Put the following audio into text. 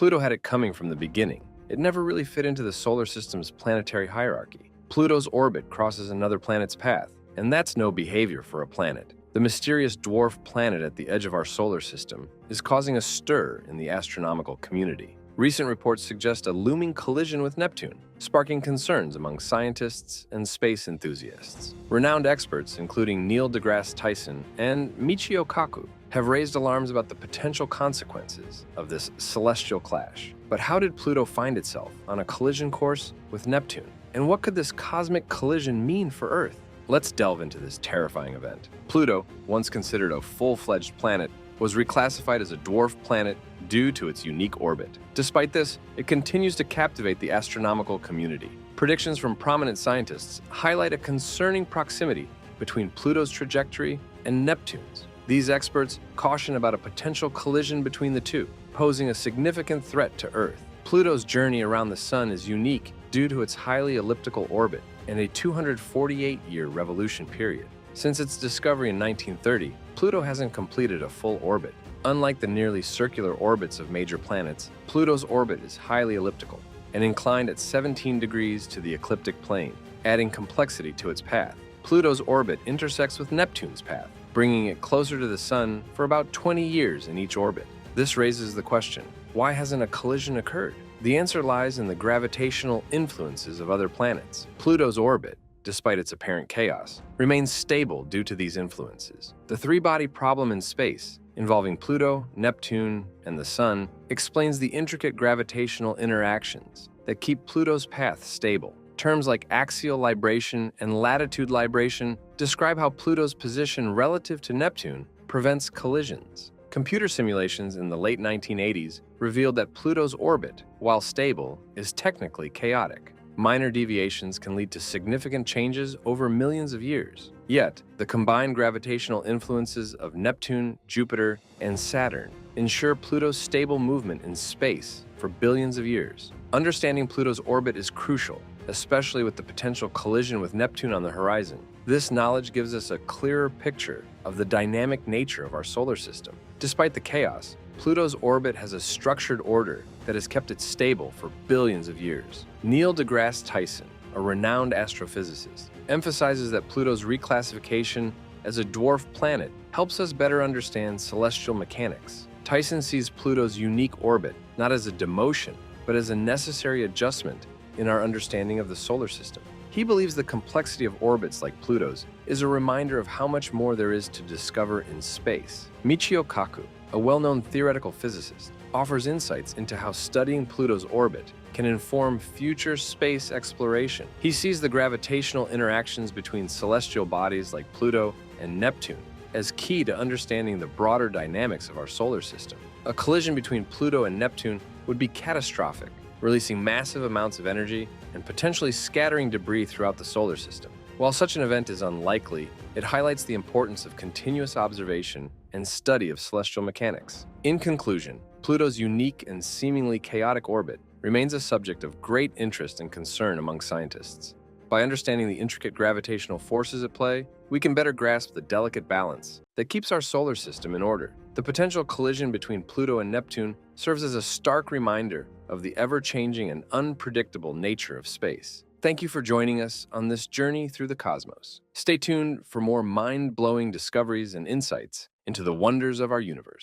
Pluto had it coming from the beginning. It never really fit into the solar system's planetary hierarchy. Pluto's orbit crosses another planet's path, and that's no behavior for a planet. The mysterious dwarf planet at the edge of our solar system is causing a stir in the astronomical community. Recent reports suggest a looming collision with Neptune, sparking concerns among scientists and space enthusiasts. Renowned experts, including deGrasse Tyson and Michio Kaku, have raised alarms about the potential consequences of this celestial clash. But how did Pluto find itself on a collision course with Neptune? And what could this cosmic collision mean for Earth? Let's delve into this terrifying event. Pluto, once considered a full-fledged planet, was reclassified as a dwarf planet due to its unique orbit. Despite this, it continues to captivate the astronomical community. Predictions from prominent scientists highlight a concerning proximity between Pluto's trajectory and Neptune's. These experts caution about a potential collision between the two, posing a significant threat to Earth. Pluto's journey around the Sun is unique due to its highly elliptical orbit and a 248-year revolution period. Since its discovery in 1930, Pluto hasn't completed a full orbit. Unlike the nearly circular orbits of major planets, Pluto's orbit is highly elliptical and inclined at 17 degrees to the ecliptic plane, adding complexity to its path. Pluto's orbit intersects with Neptune's path, bringing it closer to the Sun for about 20 years in each orbit. This raises the question, why hasn't a collision occurred? The answer lies in the gravitational influences of other planets. Pluto's orbit, despite its apparent chaos, remains stable due to these influences. The three-body problem in space, involving Pluto, Neptune, and the Sun, explains the intricate gravitational interactions that keep Pluto's path stable. Terms like axial libration and latitude libration describe how Pluto's position relative to Neptune prevents collisions. Computer simulations in the late 1980s revealed that Pluto's orbit, while stable, is technically chaotic. Minor deviations can lead to significant changes over millions of years. Yet, the combined gravitational influences of Neptune, Jupiter, and Saturn ensure Pluto's stable movement in space for billions of years. Understanding Pluto's orbit is crucial, especially with the potential collision with Neptune on the horizon. This knowledge gives us a clearer picture of the dynamic nature of our solar system. Despite the chaos, Pluto's orbit has a structured order that has kept it stable for billions of years. Neil deGrasse Tyson, a renowned astrophysicist, emphasizes that Pluto's reclassification as a dwarf planet helps us better understand celestial mechanics. Tyson sees Pluto's unique orbit not as a demotion, but as a necessary adjustment in our understanding of the solar system. He believes the complexity of orbits like Pluto's is a reminder of how much more there is to discover in space. Michio Kaku, a well-known theoretical physicist, offers insights into how studying Pluto's orbit can inform future space exploration. He sees the gravitational interactions between celestial bodies like Pluto and Neptune as key to understanding the broader dynamics of our solar system. A collision between Pluto and Neptune would be catastrophic, releasing massive amounts of energy and potentially scattering debris throughout the solar system. While such an event is unlikely, it highlights the importance of continuous observation and study of celestial mechanics. In conclusion, Pluto's unique and seemingly chaotic orbit remains a subject of great interest and concern among scientists. By understanding the intricate gravitational forces at play, we can better grasp the delicate balance that keeps our solar system in order. The potential collision between Pluto and Neptune serves as a stark reminder of the ever-changing and unpredictable nature of space. Thank you for joining us on this journey through the cosmos. Stay tuned for more mind-blowing discoveries and insights into the wonders of our universe.